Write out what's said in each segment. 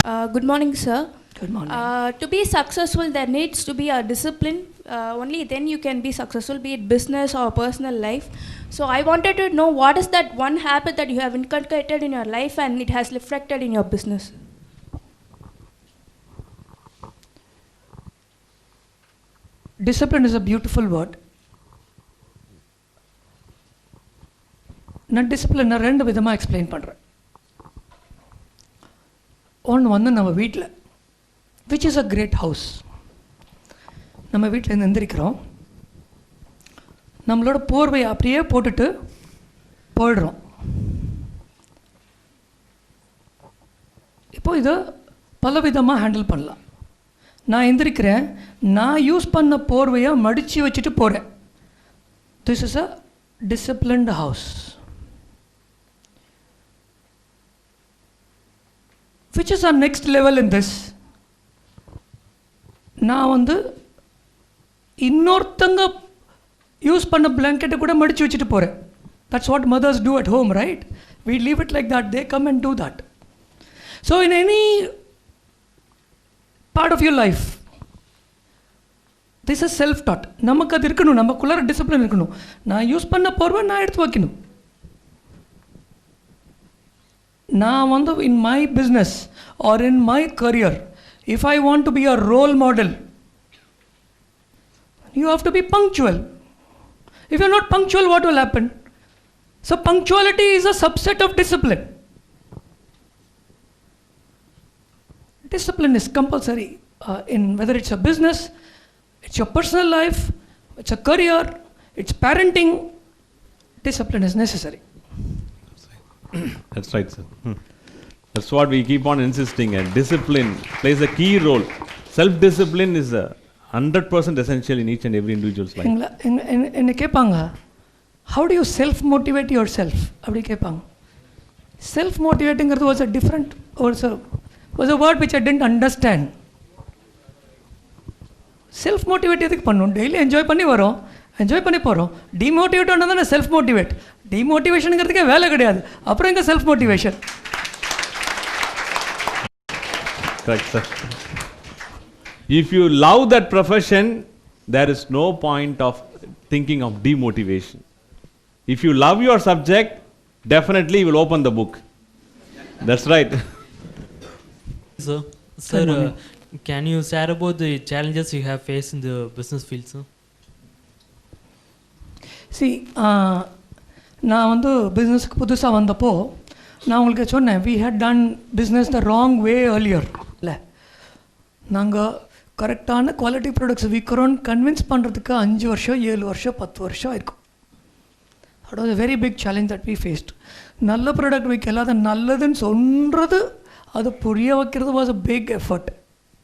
Good morning, sir. Good morning. To be successful, there needs to be a discipline. Only then you can be successful, be it business or personal life. So I wanted to know what is that one habit that you have inculcated in your life and it has reflected in your business. Discipline is a beautiful word. நான் டிசிப்ளினை ரெண்டு விதமாக explain பண்ணுறேன். ஒன்று வந்து நம்ம வீட்டில், which is a great house. நம்ம வீட்டில் எந்திரிக்கிறோம், நம்மளோட போர்வையை அப்படியே போட்டுட்டு போயிடுறோம். இப்போ இதை பலவிதமாக ஹேண்டில் பண்ணலாம். நான் எந்திரிக்கிறேன், நான் யூஸ் பண்ண போர்வையை மடித்து வச்சுட்டு போகிறேன். This is a disciplined house. Which is our next level in this? நான் வந்து இன்னொருத்தங்க யூஸ் பண்ண பிளாங்கெட்டை கூட மடித்து வச்சுட்டு போகிறேன். That's what mothers do at home, right? We leave it like that. They come and do that. So in any part of your life, this is self-taught. நமக்கு அது இருக்கணும், நமக்குள்ளார டிசிப்ளின் இருக்கணும். நான் யூஸ் பண்ண போர்வை நான் எடுத்து வைக்கணும். நான் வந்து in my business or in my career, if I want to be a role model, you have to be punctual. If you're not punctual, what will happen? So punctuality is a subset of discipline. Discipline is compulsory in whether it's a business, it's your personal life, it's a career, it's parenting. Discipline is necessary. That's right, sir. That's what we keep on insisting, and discipline plays a key role. Self-discipline is 100% essential in each and every individual's life. என்ன கேட்பாங்க, how do you self-motivate yourself? அப்படி கேட்பாங்க. Self-motivating was a different, was a word which I didn't understand. Self-motivate எதுக்கு பண்ணணும்? Daily enjoy பண்ணி வரோம், enjoy பண்ணி போகிறோம். டிமோட்டிவேட் ஆனால் தானே செல்ஃப் மோட்டிவேட். டிமோட்டிவேஷனுங்கிறதுக்கே வேலை கிடையாது, அப்புறம் எங்கே self motivation? Correct, sir. If you love that profession, there is no point of thinking of demotivation. If you love your subject, definitely you will open the book. That's right. Sir, can you share about the challenges you have faced in the business field, sir? See, நான் வந்து பிஸ்னஸ்க்கு புதுசாக வந்தப்போ நான் உங்களுக்கு சொன்னேன், we had done business the wrong way earlier. இல்லை, நாங்கள் கரெக்டான குவாலிட்டி ப்ராடக்ட்ஸ் விற்கிறோன்னு கன்வின்ஸ் பண்ணுறதுக்கு 5 வருஷம் 7 வருஷம் 10 வருஷம் இருக்கும். That was a very big challenge that we faced. நல்ல ப்ராடக்ட் விற்கல, அது நல்லதுன்னு சொல்கிறது, அது புரிய வைக்கிறது was a big effort.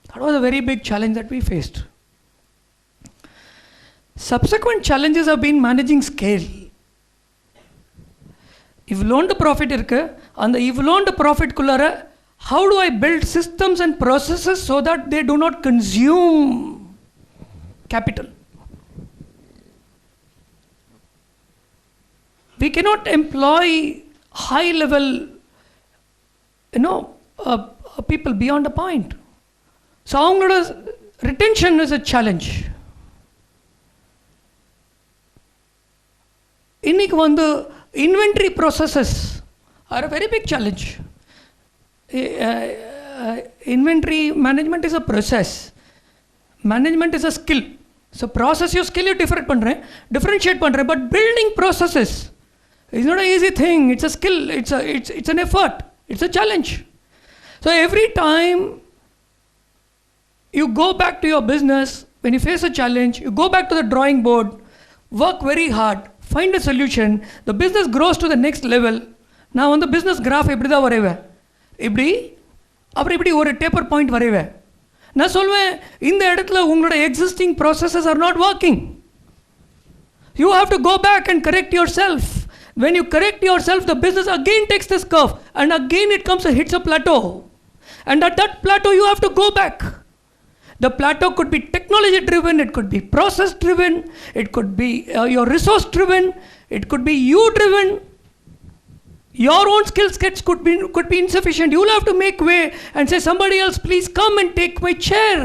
That was a very big challenge that we faced. Subsequent challenges have been managing scale. இவ்வளோண்டு ப்ராஃபிட் இருக்குது, அந்த இவ்வளோண்டு ப்ராஃபிட்குள்ளார how do I build systems and processes so that they do not consume capital? We cannot employ high level, people beyond a point. So அவங்களோட retention is a challenge. இன்னைக்கு வந்து inventory processes are a very big challenge. Inventory management is a process. Management is a skill. So process your skill you differentiate பண்ணுறேன். But building processes is not an easy thing. It's a skill. It's an effort. It's a challenge. So every time you go back to your business, when you face a challenge, you go back to the drawing board, work very hard, find a solution, the business grows to the next level. நான் வந்து business graph இப்படி தான் வரைவேன், இப்படி ஒரு taper point வரைவேன். நான் சொல்வேன், இந்த இடத்துல உங்களோட existing processes are not working. You have to go back and correct yourself. When you correct yourself, the business again takes this curve and again it comes hits a plateau. And at that plateau you have to go back. The plateau could be technology driven, it could be process driven, it could be your resource driven, it could be you driven. Your own skill sets could be insufficient. You'll have to make way and say, somebody else, please come and take my chair,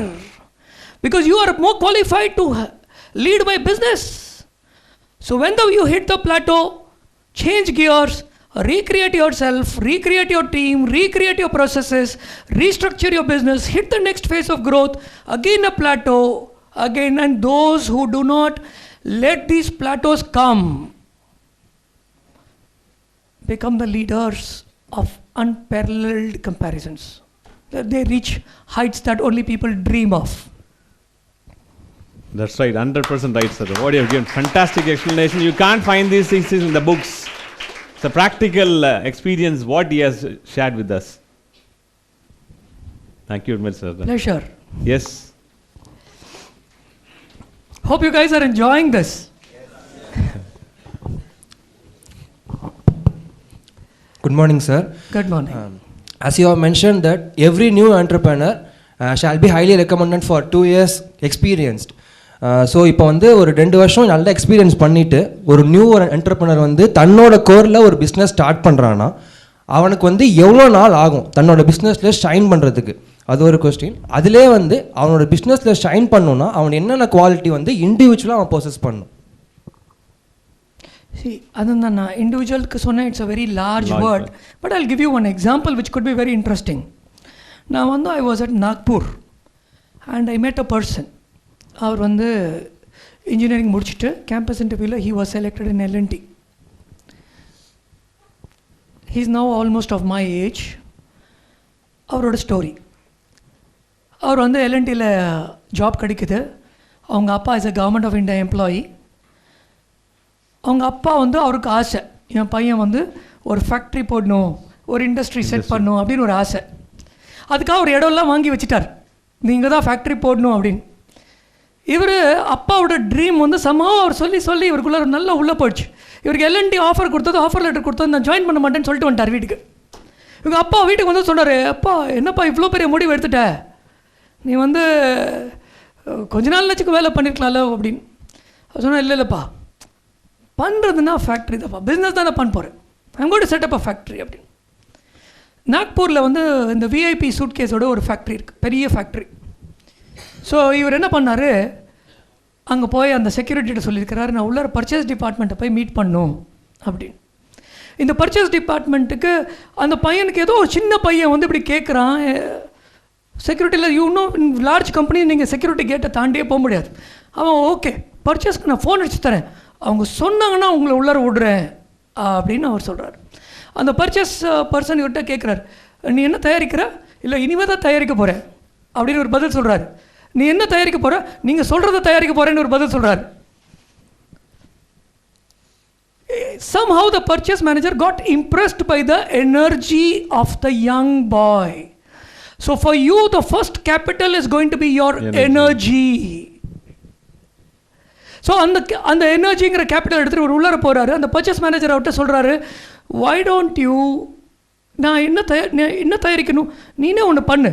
because you are more qualified to lead my business. So when you hit the plateau, change gears, recreate yourself, recreate your team, recreate your processes, restructure your business, hit the next phase of growth, again a plateau, again. And those who do not let these plateaus come become the leaders of unparalleled comparisons. They reach heights that only people dream of. That's right, 100% right, sir. What you have given, fantastic explanation. You can't find these things in the books. It's a practical experience what he has shared with us. Thank you very much, sir. Pleasure. Yes. Hope you guys are enjoying this. Good morning, sir. Good morning. As you have mentioned that every new entrepreneur shall be highly recommended for 2 years experienced. So இப்போ வந்து ஒரு 2 வருஷம் நல்ல experience பண்ணிவிட்டு ஒரு new entrepreneur வந்து தன்னோட கோரில் ஒரு பிஸ்னஸ் ஸ்டார்ட் பண்ணுறான்னா அவனுக்கு வந்து எவ்வளோ நாள் ஆகும் தன்னோட பிஸ்னஸில் ஷைன் பண்ணுறதுக்கு? அது ஒரு கொஸ்டின். அதிலே வந்து அவனோட பிஸ்னஸில் ஷைன் பண்ணணுன்னா அவன் என்னென்ன குவாலிட்டி வந்து இண்டிவிஜுவலாக அவன் ப்ரோசஸ் பண்ணணும்? See, அதுதான் நான் இண்டிவிஜுவலுக்கு சொன்னேன், it's a very large word. But I'll give you one example which could be very interesting. நான் வந்து I was at Nagpur and I met a person. அவர் வந்து இன்ஜினியரிங் முடிச்சுட்டு கேம்பஸ் இன்டர்வியூவில் he was selected in L&T. He is now almost of my age. அவரோட story, அவர் வந்து L&Tயில் ஜாப் கிடைக்குது. அவங்க அப்பா is a government of India employee. அவங்க அப்பா வந்து அவருக்கு ஆசை, என் பையன் வந்து ஒரு ஃபேக்ட்ரி போடணும், ஒரு இண்டஸ்ட்ரி செட் பண்ணணும் அப்படின்னு ஒரு ஆசை. அதுக்காக ஒரு இடம்லாம் வாங்கி வச்சுட்டார், நீங்கள் தான் ஃபேக்ட்ரி போடணும் அப்படின்னு. இவர் அப்பாவோட ட்ரீம் வந்து சமமாக அவர் சொல்லி சொல்லி இவருக்குள்ளே நல்லா உள்ளே போயிடுச்சு. இவருக்கு L&T ஆஃபர் கொடுத்தது, ஆஃபர் லெட்டர் கொடுத்தது, நான் ஜாயின் பண்ண மாட்டேன்னு சொல்லிட்டு வந்துட்டார் வீட்டுக்கு. இவங்க அப்பா வீட்டுக்கு வந்து சொன்னார், அப்பா என்னப்பா இவ்வளோ பெரிய முடிவு எடுத்துட்ட, நீ வந்து கொஞ்ச நாள் நினச்சிக்கு வேலை பண்ணியிருக்கலாம்ல அப்படின்னு. சொன்னால் இல்லைப்பா, பண்ணுறதுன்னா ஃபேக்ட்ரி தான்ப்பா, பிஸ்னஸ் தான் பண்ண போகிறேன், I'm going to set up a factory அப்படின்னு. நாக்பூரில் வந்து இந்த விஐபி சூட் கேஸோட ஒரு ஃபேக்ட்ரி இருக்குது, பெரிய ஃபேக்ட்ரி. ஸோ இவர் என்ன பண்ணார், அங்கே போய் அந்த செக்யூரிட்டிகிட்ட சொல்லியிருக்கிறாரு, நான் உள்ளார பர்ச்சேஸ் டிபார்ட்மெண்ட்டை போய் மீட் பண்ணணும் அப்படின்னு. இந்த பர்ச்சேஸ் டிபார்ட்மெண்ட்டுக்கு அந்த பையனுக்கு ஏதோ ஒரு சின்ன பையன் வந்து இப்படி கேட்குறான். செக்யூரிட்டியில் இன்னும் லார்ஜ் கம்பெனி நீங்கள் செக்யூரிட்டி கேட்டை தாண்டியே போக முடியாது. அவன் ஓகே பர்ச்சேஸ்க்கு நான் ஃபோன் அடிச்சு தரேன், அவங்க சொன்னாங்கன்னா உங்களை உள்ளார விடுறேன் அப்படின்னு அவர் சொல்கிறார். அந்த பர்ச்சேஸ் பர்சன் இவர்கிட்ட கேட்குறாரு, நீ என்ன தயாரிக்கிற? இல்லை இனிமேல் தான் தயாரிக்க போகிறேன் அப்படின்னு ஒரு பதில் சொல்கிறாரு. நீ என்ன தயாரிக்க போகிற? நீங்கள் சொல்கிறத தயாரிக்க போகிறேன்னு ஒரு பதில் சொல்கிறார். Somehow the purchase manager got impressed by the energy of the young boy. So for you the first capital is going to be your energy. So அந்த எனர்ஜிங்கிற கேபிட்டல் எடுத்துகிட்டு ஒரு உள்ளார போகிறாரு. அந்த பர்ச்சேஸ் மேனேஜர் அவர்கிட்ட சொல்கிறாரு, வை டோன்ட் யூ, நான் என்ன தயாரிக்கணும், நீனே ஒன்று பண்ணு,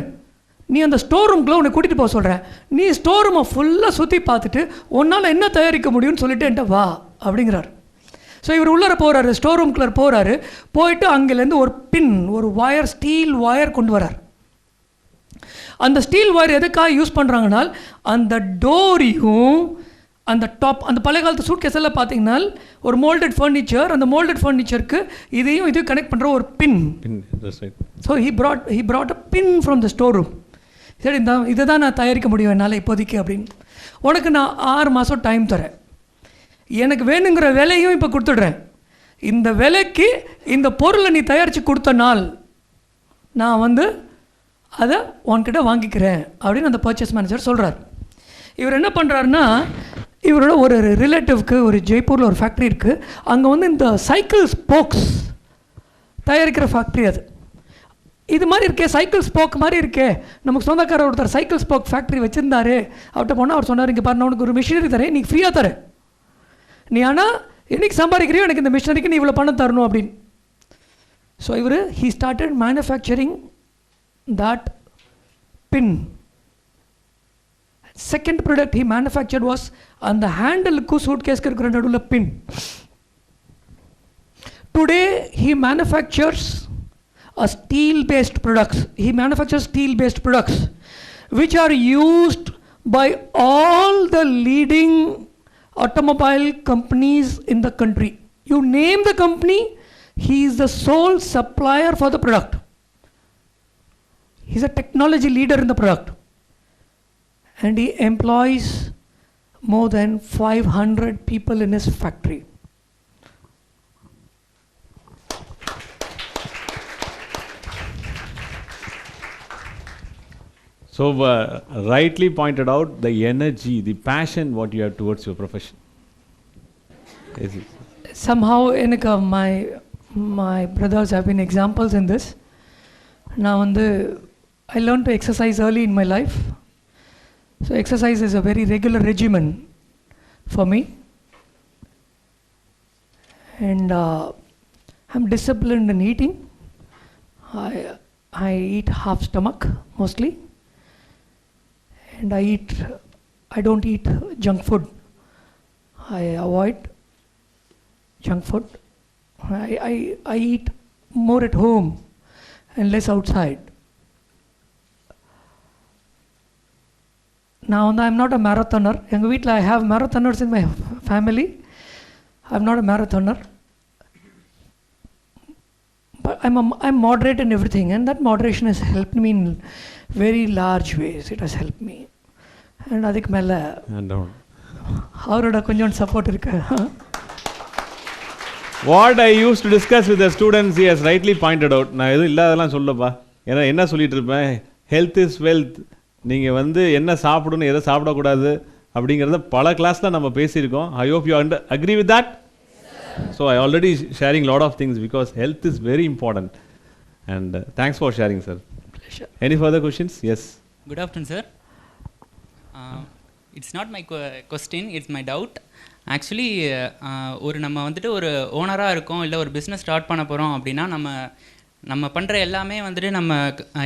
நீ அந்த ஸ்டோர் ரூம்குள்ளே உன்னை கூட்டிகிட்டு போக சொல்கிறேன், நீ ஸ்டோர் ரூமை ஃபுல்லாக சுற்றி பார்த்துட்டு உன்னால் என்ன தயாரிக்க முடியும்னு சொல்லிட்டு என்கிட்ட வா அப்படிங்கிறார். ஸோ இவர் உள்ளார போகிறாரு, ஸ்டோர் ரூம்குள்ளே போகிறாரு. போயிட்டு அங்கேருந்து ஒரு பின், ஒரு ஒயர், ஸ்டீல் ஒயர் கொண்டு வரார். அந்த ஸ்டீல் ஒயர் எதுக்காக யூஸ் பண்ணுறாங்கன்னா, அந்த டோரையும் அந்த டாப், அந்த பழைய காலத்து சூட் கேஸ் எல்லாம் பார்த்தீங்கன்னா ஒரு மோல்டட் ஃபர்னிச்சர், அந்த மோல்டட் ஃபர்னிச்சருக்கு இதையும் கனெக்ட் பண்ணுற ஒரு பின். So he brought a pin from the store room. சரி, இதை தான் நான் தயாரிக்க முடியும் என்னால் இப்போதைக்கு அப்படின்னு. உனக்கு நான் 6 மாதம் டைம் தரேன், எனக்கு வேணுங்கிற விலையும் இப்போ கொடுத்துடுறேன், இந்த விலைக்கு இந்த பொருளை நீ தயாரித்து கொடுத்த நாள் நான் வந்து அதை உன்கிட்ட வாங்கிக்கிறேன் அப்படின்னு அந்த பர்ச்சேஸ் மேனேஜர் சொல்கிறார். இவர் என்ன பண்ணுறாருன்னா, இவரோட ஒரு ரிலேட்டிவ்க்கு ஒரு ஜெய்ப்பூரில் ஒரு ஃபேக்ட்ரி இருக்குது, அங்கே வந்து இந்த சைக்கிள் ஸ்போக்ஸ் தயாரிக்கிற ஃபேக்ட்ரி. அது இது மாதிரி இருக்கே, சைக்கிள் ஸ்போக் மாதிரி இருக்கே, நமக்கு சொந்தக்காரர் ஒருத்தர் சைக்கிள் ஸ்போக் ஃபேக்ட்ரி வச்சுருந்தாரு. அவர்கிட்ட போனால் அவர் சொன்னார், இங்கே பாரு நான் உனக்கு ஒரு மிஷினரி தரேன், நீ ஃப்ரீயாக தரேன், நீ ஆனால் என்னைக்கு சம்பாதிக்கிறியோ எனக்கு இந்த மிஷினரிக்கு நீ இவ்வளோ பணம் தரணும் அப்படின்னு. ஸோ இவர் he started manufacturing that pin. Second product he manufactured was on the handle ku suitcase ku irukra nadula pin. today he manufactures a steel-based products. He manufactures steel-based products which are used by all the leading automobile companies in the country. You name the company, he is the sole supplier for the product. He's a technology leader in the product. And he employs more than 500 people in his factory. So, rightly pointed out the energy, the passion what you have towards your profession. Is it? Somehow, my brothers have been examples in this. Now, I learned to exercise early in my life. So, exercise is a very regular regimen for me. And I'm disciplined in eating. I eat half stomach mostly. And I don't eat junk food. I avoid junk food. I eat more at home and less outside. Now I'm not a marathoner. I have marathoners in my family. I'm not a marathoner. But I'm moderate in everything, and that moderation has helped me in very large ways. It has helped me. And adhik mela avaroda konjam support irukku. What I used to discuss with the students, he has rightly pointed out. நான் எதுவும் இல்லாதெல்லாம் சொல்லப்பா. ஏன்னா என்ன சொல்லிட்டு இருப்பேன், health is wealth. நீங்கள் என்ன சாப்பிடணும் எதை சாப்பிடக்கூடாது அப்படிங்கிறத பல கிளாஸில் நம்ம பேசியிருக்கோம். I hope you agree with that. So I already sharing lot of things because health is very important. And thanks for sharing sir. Any further questions? Yes. Good afternoon, sir. It's not my question, it's my doubt. Actually நம்ம ஒரு ஓனராக இருக்கோம், இல்லை ஒரு business start பண்ண போகிறோம் அப்படின்னா நம்ம பண்ணுற எல்லாமே நம்ம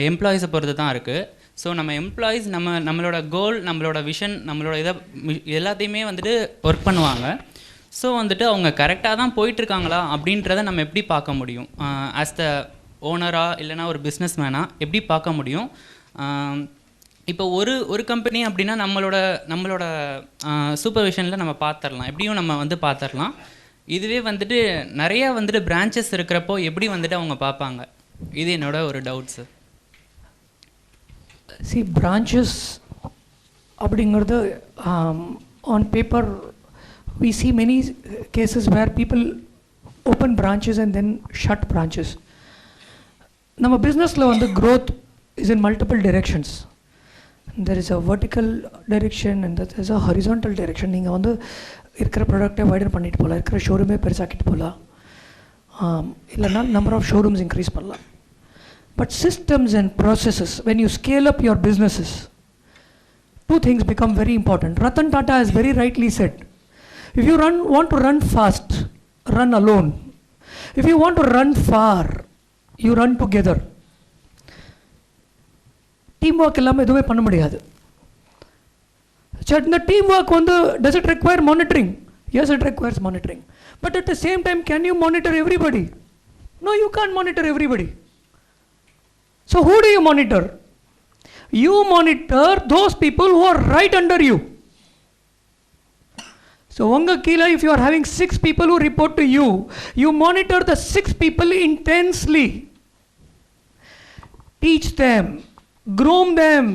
எம்ப்ளாயீஸை பொறுத்து தான் இருக்குது. ஸோ நம்ம எம்ப்ளாயீஸ் நம்மளோட கோல், நம்மளோட விஷன், நம்மளோட எல்லாத்தையுமே ஒர்க் பண்ணுவாங்க. ஸோ அவங்க கரெக்டாக தான் போயிட்டுருக்காங்களா அப்படின்றத நம்ம எப்படி பார்க்க முடியும்? ஆஸ் த ஓனராக இல்லைனா ஒரு பிஸ்னஸ் மேனாக எப்படி பார்க்க முடியும்? இப்போ ஒரு கம்பெனி அப்படின்னா நம்மளோட சூப்பர்விஷனில் நம்ம பார்த்துடலாம், எப்படியும் நம்ம பார்த்துடலாம். இதுவே நிறைய பிரான்ச்சஸ் இருக்கிறப்போ எப்படி அவங்க பார்ப்பாங்க? இது என்னோட ஒரு டவுட் சார். See, branches அப்படிங்கிறது on paper we see many cases where people open branches and then shut branches. நம்ம பிஸ்னஸில் growth is in multiple directions. There is a vertical direction and there is a horizontal direction. நீங்கள் இருக்கிற ப்ராடக்டை widen பண்ணிட்டு போகலாம், இருக்கிற ஷோரூமே பெருசாக்கிட்டு போகலாம், இல்லைனா நம்பர் ஆஃப் ஷோரூம்ஸ் இன்க்ரீஸ் பண்ணலாம். But systems and processes, when you scale up your businesses, two things become very important. Ratan Tata has very rightly said, if you want to run fast, run alone. If you want to run far, you run together. Teamwork இல்லாமல் எதுவுமே பண்ண முடியாது. இந்த teamwork does it require monitoring? Yes, it requires monitoring. But at the same time, can you monitor everybody? No, you can't monitor everybody. So who do you monitor? You monitor those people who are right under you. So unga keela, if you are having 6 people who report to you, you monitor the 6 people intensely. Teach them, groom them,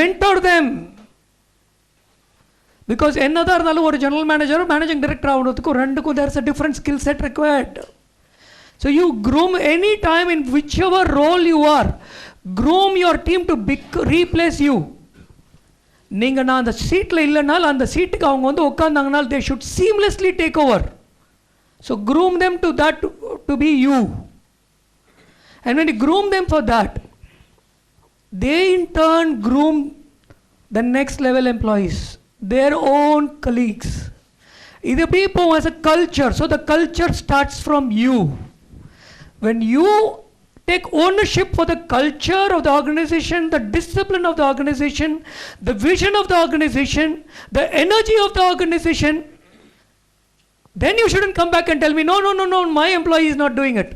mentor them. Because another ஒரு general manager or managing director ஆவறதுக்கு ரெண்டுக்கும் there's a different skill set required. So you groom any time in whichever role you are, groom your team to replace you. நீங்க நான் அந்த சீட்ல இல்லைனால் அந்த சீட்டுக்கு அவங்க உட்கார்ந்தாங்கனால் they should seamlessly take over. So groom them to that to be you. And when you groom them for that, they in turn groom the next level employees, their own colleagues. It will as a culture. So the culture starts from you. When you take ownership for the culture of the organization, the discipline of the organization, the vision of the organization, the energy of the organization, then you shouldn't come back and tell me, no, no, no, no, my employee is not doing it.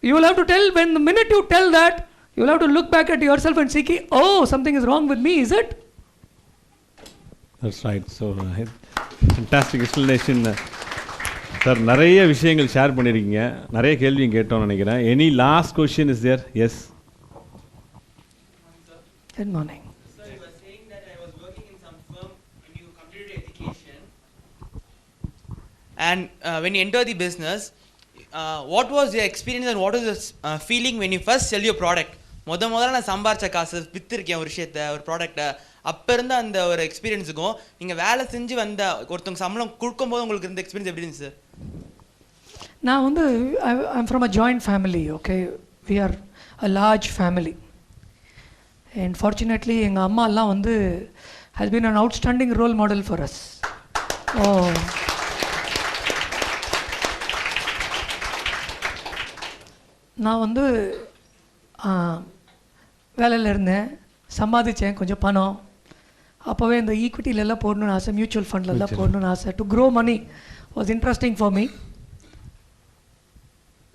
You will have to tell, when the minute you tell that, you will have to look back at yourself and see, oh, something is wrong with me, is it? That's right. So, fantastic explanation. Sir நிறைய விஷயங்கள் share பண்ணியிருக்கீங்க, நிறைய கேள்வியும் கேட்டோம்னு நினைக்கிறேன். Any last question is there? Yes. Good morning. Sir, you were saying that I was working in some firm when you completed your education. And when you enter the business, what was your experience and what was the feeling when you first sell your product? முதல்ல நான் சம்பாரிச்ச காசு விற்றுருக்கேன் ஒரு விஷயத்தை, ஒரு ப்ராடக்டை, அப்போ இருந்த அந்த ஒரு எக்ஸ்பீரியன்ஸுக்கும் நீங்கள் வேலை செஞ்சு வந்த ஒருத்தவங்க சம்பளம் கொடுக்கும்போது உங்களுக்கு இருந்த எக்ஸ்பீரியன்ஸ் எப்படி இருந்துச்சு சார்? நான் வந்து I'm from a joint family. Okay, we are a large family. And fortunately எங்கள் அம்மாலாம் வந்து has been an outstanding role model for us. Oh, நான் வந்து வேலையில் இருந்தேன், சம்பாதிச்சேன் கொஞ்சம் பணம். அப்போவே இந்த ஈக்விட்டிலெல்லாம் போடணும்னு ஆசை, மியூச்சுவல் ஃபண்ட்லெல்லாம் போடணும்னு ஆசை. To grow money was interesting for me.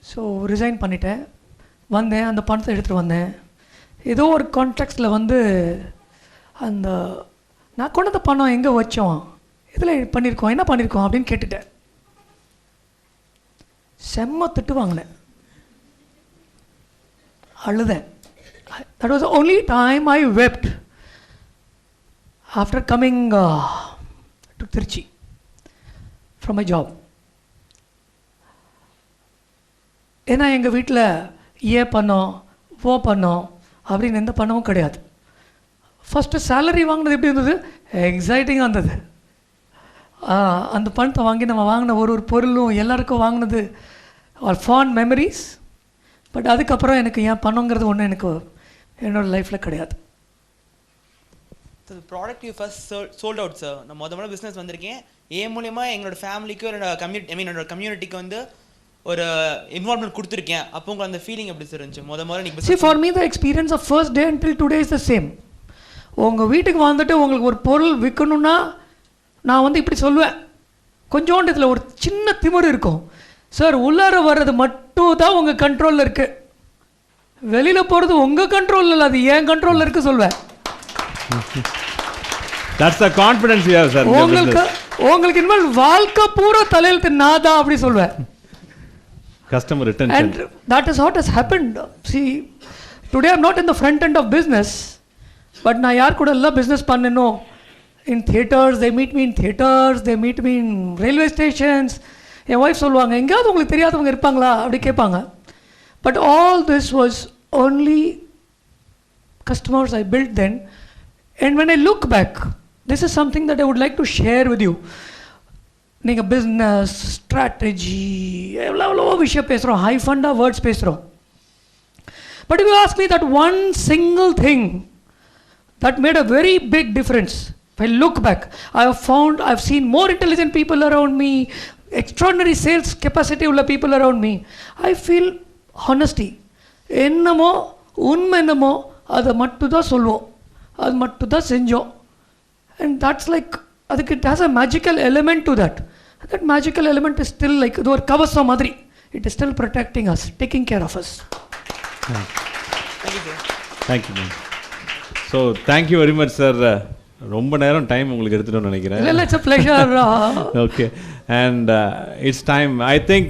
So resign பண்ணிட்டேன், வந்தேன், அந்த பணத்தை எடுத்துகிட்டு வந்தேன். ஏதோ ஒரு கான்ட்ராக்ட்ஸில் வந்து அந்த நான் கொண்டு வந்த பணம் எங்கே வச்சோம், இதில் பண்ணியிருக்கோம், என்ன பண்ணியிருக்கோம் அப்படின்னு கேட்டுட்டேன். செம்ம திட்டு வாங்கினேன், அழுதேன். That was the only time I wept after coming to Trichy from my job. ஏன்னா எங்கள் வீட்டில் ஏ பண்ணோம் ஓ பண்ணோம் அப்படின்னு எந்த பணமும் கிடையாது. ஃபஸ்ட்டு சேலரி வாங்கினது எப்படி இருந்தது? எக்ஸைட்டிங்காக இருந்தது. அந்த பணத்தை வாங்கி நம்ம வாங்கின ஒரு ஒரு பொருளும் எல்லாருக்கும் வாங்கினது ஆர் ஃபாண்ட் மெமரிஸ். பட் அதுக்கப்புறம் எனக்கு ஏன் பணங்கிறது ஒன்று எனக்கு என்னோடய லைஃப்பில் கிடையாது. Product you first sold out sir. நான் முதல்ல பிஸ்னஸ் வந்திருக்கேன், என் மூலயமா எங்களோட ஃபேமிலிக்கு என்னோட என்னோட கம்யூனிட்டிக்கு வந்து ஒரு இன்வால்வ்மெண்ட் கொடுத்துருக்கேன். அப்போ உங்களுக்கு அந்த ஃபீலிங் எப்படி சார் இருந்துச்சு? முதல்ல நீங்கள் see for me the experience of first day until today is the same. உங்கள் வீட்டுக்கு வந்துட்டு உங்களுக்கு ஒரு பொருள் விற்கணுன்னா நான் வந்து இப்படி சொல்லுவேன், கொஞ்சோண்டு இதில் ஒரு சின்ன திமிரு இருக்கும் சார், உள்ளார வர்றது மட்டும் தான் உங்கள் கண்ட்ரோலில் இருக்குது, வெளியில் போகிறது உங்கள் கண்ட்ரோலில் இல்லை, அது ஏன் கண்ட்ரோலில் இருக்குது சொல்வேன். That's the confidence you have, sir. உங்களுக்கு இனிமேல் வாழ்க்கை பூரா தலையெழுத்து நான் தான் அப்படி சொல்வேன். Customer retention. And that is what has happened. See, today I'm not in the front end of business, but நான் யார் கூட எல்லாம் business பண்ணணும். In theatres, they meet me in theatres, they meet me in railway stations. N wife சொல்லுவாங்க, எங்கேயாவது உங்களுக்கு தெரியாதவங்க இருப்பாங்களா அப்படி கேட்பாங்க. But all this was only customers I built then. And when I look back, this is something that I would like to share with you. நீங்கள் business strategy எவ்வளோ விஷயம் பேசுகிறோம், ஹை ஃபண்டாக வேர்ட்ஸ் பேசுகிறோம். But you ask me that one single thing that made a very big difference. If I look back, I've seen more intelligent people around me, extraordinary sales capacity உள்ள people around me. I feel honesty. என்னமோ உண்மை என்னமோ அதை மட்டும் தான் சொல்லுவோம், அது மட்டும் தான் செஞ்சோம். And that's like, அதுக்கு it has a magical element to that. That magical element is still like இது ஒரு கவசம் மாதிரி. It is still protecting us, taking care of us. Thank you, sir. Thank you, man. So, thank you very much, sir. ரொம்ப நேரம் time உங்களுக்கு எடுத்துட்டோம்னு நினைக்கிறேன். Well, it's a pleasure. Okay, and it's time. I think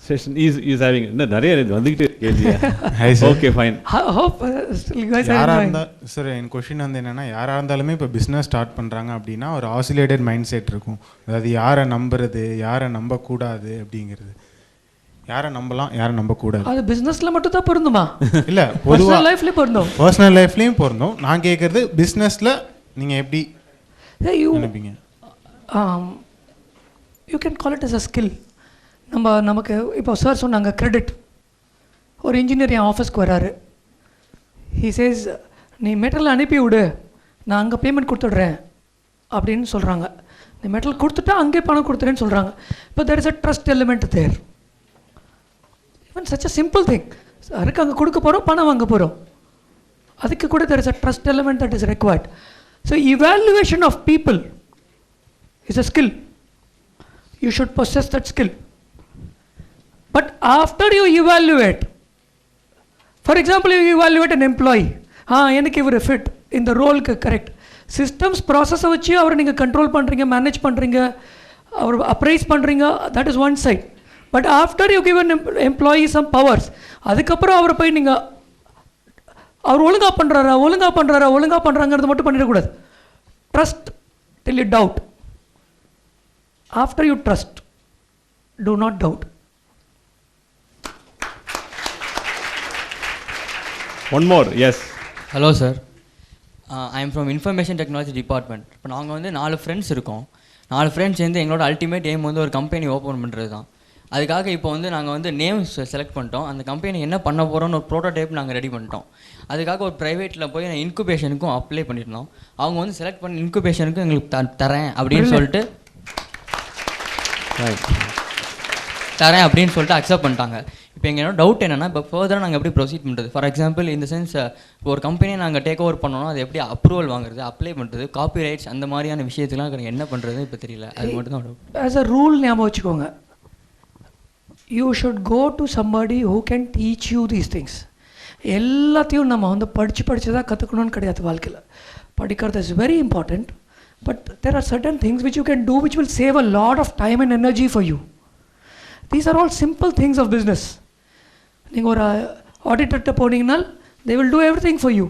session is having நிறைய வந்துகிட்டே கேள்வியா? Hi sir. Okay, fine. I hope still you guys are யாரா enjoying. இருந்தா sir என் question வந்து என்னன்னா, யாராக இருந்தாலுமே இப்போ பிஸ்னஸ் ஸ்டார்ட் பண்ணுறாங்க அப்படின்னா ஒரு ஆசிலேட்டட் மைண்ட் செட் இருக்கும். அதாவது யாரை நம்புறது, யாரை நம்பக்கூடாது அப்படிங்கிறது. யாரை நம்பலாம், யாரை நம்பக்கூடாது. அது பிஸ்னஸில் மட்டும் தான் பொருந்துமா? இல்லை, பர்சனல் பொதுவாக லைஃப்லேயும் பொருந்தும். பர்சனல் லைஃப்லேயும் பொருந்தும். நான் கேட்குறது பிஸ்னஸில் நீங்கள் எப்படி நினைப்பீங்க? You can call it as a skill. நமக்கு இப்போ சார் சொன்னாங்க கிரெடிட். ஒரு இன்ஜினியர் என் ஆஃபீஸ்க்கு வராரு, ஹீ சேஸ் நீ மெட்டீரியல் அனுப்பி விடு, நான் அங்கே பேமெண்ட் கொடுத்துட்றேன் அப்படின்னு சொல்கிறாங்க. நீ மெட்டீரியல் கொடுத்துட்டா அங்கே பணம் கொடுத்துறேன்னு சொல்கிறாங்க. இப்போ there is a trust element there. Even such a simple thing, அதுக்கு அங்கே கொடுக்க போகிறோம், பணம் வாங்க போகிறோம், அதுக்கு கூட there is a trust element that is required. So evaluation of people is a skill. you should possess that skill. But after you evaluate, for example, you evaluate an employee, எனக்கு இவர் ஃபிட் இந்த ரோலுக்கு correct, systems ப்ராசஸை வச்சு அவரை நீங்கள் control பண்ணுறீங்க, manage பண்ணுறீங்க, அவர் அப்ரைஸ் பண்ணுறீங்க, that is one side. But after you give an employee some powers, அதுக்கப்புறம் அவரை போய் நீங்கள் அவர் ஒழுங்காக பண்ணுறாங்கிறது மட்டும் பண்ணிடக்கூடாது. Trust till you doubt. After you trust, do not doubt. One more, yes. Hello sir, I am from information technology department. இப்போ நாங்கள் வந்து 4 ஃப்ரெண்ட்ஸ் இருக்கோம். 4 ஃப்ரெண்ட்ஸ் சேர்ந்து எங்களோட அல்டிமேட் எய்ம் வந்து ஒரு கம்பெனி ஓப்பன் பண்ணுறது தான். அதுக்காக இப்போ வந்து நாங்கள் வந்து நேம்ஸ் செலக்ட் பண்ணிட்டோம். அந்த கம்பெனி என்ன பண்ண போகிறோன்னு ஒரு ப்ரோட்டோடைப் நாங்கள் ரெடி பண்ணிட்டோம். அதுக்காக ஒரு ப்ரைவேட்டில் போய் நான் இன்குபேஷனுக்கும் அப்ளை பண்ணியிருந்தோம். அவங்க வந்து செலக்ட் பண்ணி இன்குபேஷனுக்கும் எங்களுக்கு தரேன் அப்படின்னு சொல்லிட்டு அக்செப்ட் பண்ணிட்டாங்க. இப்போ எங்களோட டவுட் என்னென்னா, இப்போ ஃபர்தராக நாங்கள் எப்படி ப்ரொசீட் பண்ணுறது? ஃபார் எக்ஸாம்பிள் இந்த சென்ஸ், இப்போ ஒரு கம்பெனியை நாங்கள் டேக் ஓவர் பண்ணோன்னா அது எப்படி அப்ரூவல் வாங்குறது, அப்ளை பண்ணுறது, காப்பி ரைட்ஸ், அந்த மாதிரியான விஷயத்துக்குலாம் என்ன பண்ணுறது இப்போ தெரியல. அது மட்டும் தான் டவுட். ஆஸ் அ ரூல் ஞாபகம் வச்சுக்கோங்க, you should go to somebody who can teach you these things. எல்லாத்தையும் நம்ம வந்து படித்து தான் கற்றுக்கணும்னு கிடையாது. வாழ்க்கையில் படிக்கிறது is very important. But there are certain things which you can do which will save a lot of time and energy for you. These are all simple things of business. நீங்கள் ஒரு ஆடிட்டர்கிட்ட போனீங்கன்னா they will do everything for you.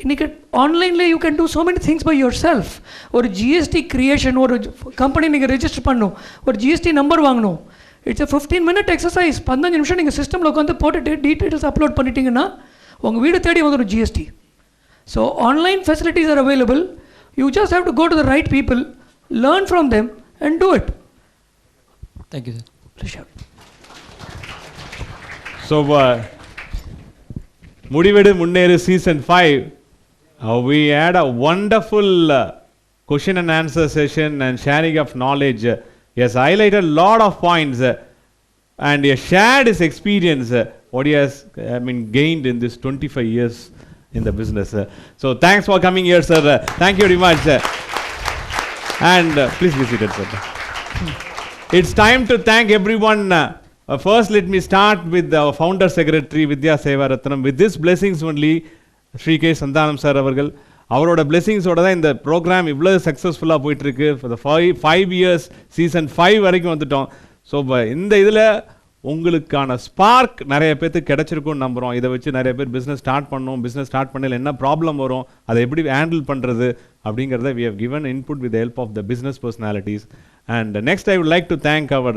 இன்றைக்கி ஆன்லைனில் you can two so many things by yourself. ஒரு GST creation, ஒரு company நீங்கள் register பண்ணணும், ஒரு ஜிஎஸ்டி நம்பர் வாங்கணும், இட்ஸ் a 15-minute எக்ஸசைஸ். 15 நிமிஷம் நீங்கள் சிஸ்டமில் உட்காந்து போட்டுட்டு டீட்டெயில்ஸ் அப்லோட் பண்ணிட்டீங்கன்னா உங்கள் வீடு தேடி வந்துடும் GST. So online facilities are available. You just have to go to the right people, learn from them and do it. Thank you sir. So, முடிவெடு முன்னேறு season 5, we had a wonderful question and answer session and sharing of knowledge. He has highlighted a lot of points and he has shared his experience, what he has gained in this 25 years in the business. So thanks for coming here, sir. Thank you very much. And please be seated, sir. It's time to thank everyone. First, let me start with our founder secretary, Vidya Sevaratnam. With this blessings only, Sri K. Santhanam sir avargal, அவரோட பிளெஸிங்ஸோட தான் இந்த program இவ்வளோ சக்ஸஸ்ஃபுல்லாக போயிட்டுருக்கு. For the 5 years season 5 வரைக்கும் வந்துட்டோம். So இந்த இதில் உங்களுக்கான ஸ்பார்க் நிறைய பேர்த்துக்கு கிடச்சிருக்கும்னு நம்புகிறோம். இதை வச்சு நிறைய பேர் பிஸ்னஸ் ஸ்டார்ட் பண்ணணும், பிஸ்னஸ் ஸ்டார்ட் பண்ணல என்ன ப்ராப்ளம் வரும், அதை எப்படி ஹேண்டில் பண்ணுறது அப்படிங்கிறத we have given input with the help of the business personalities. And next I would like to thank our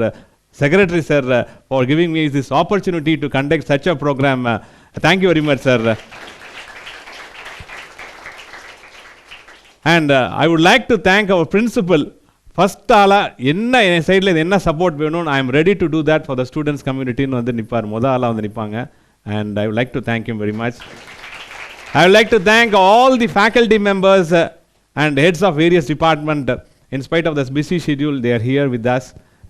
secretary sir for giving me this opportunity to conduct such a program. Thank you very much, sir. And I would like to thank our principal. First ஆலா என்ன என் சைடில் என்ன support வேணும்னு I am ready to do that for the students community-ன்னு வந்து நிற்பார், ஆளாக வந்து நிற்பாங்க. And I would like to thank him very much. I would like to thank all the faculty members and heads of various departments. In spite of this busy schedule, they are here with us.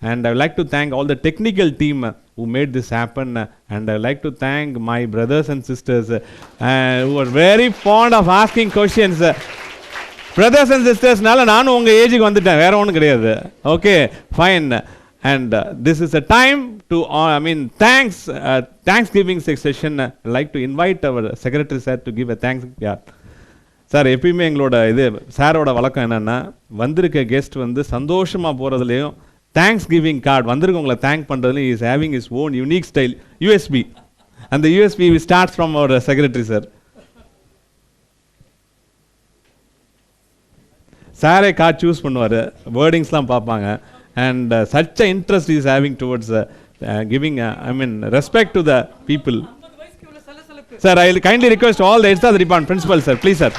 And I would like to thank all the technical team who made this happen. And I would like to thank my brothers and sisters who are very fond of asking questions. Brothers and sisters, நானும் உங்கள் ஏஜுக்கு வந்துட்டேன், வேற ஒன்றும் கிடையாது. Okay, fine. And this is a time to, Thanksgiving session. I'd like to invite our secretary sir to give a thanks. Sir, எப்பயுமே எங்களோட சாரோட வழக்கம் என்னென்னா, வந்திருக்க கெஸ்ட் வந்து சந்தோஷமாக போகிறதுலையும் தேங்க்ஸ் கிவிங் கார்டு வந்திருக்கவங்களை தேங்க் பண்ணுறதுலையும் is having is own unique style USB. அந்த USB ஸ்டார்ட்ஸ் ஃப்ரம் அவர் செக்ரட்டரி சார். சாரே கார்டு சூஸ் பண்ணுவார், வேர்டிங்ஸ்லாம் பார்ப்பாங்க. And such a interest is having towards giving respect to the people. Sir, I will kindly request all the heads of the department, principal sir, please sir,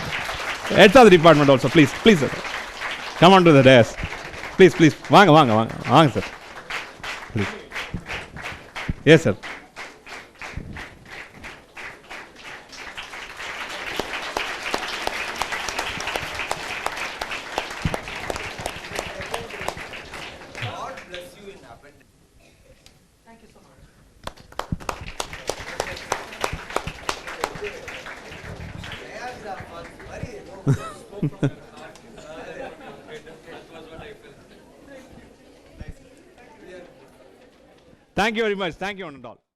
heads of the department also, please sir, come on to the dais, please வாங்க sir, please. Yes sir. Thank you very much. Thank you one and all.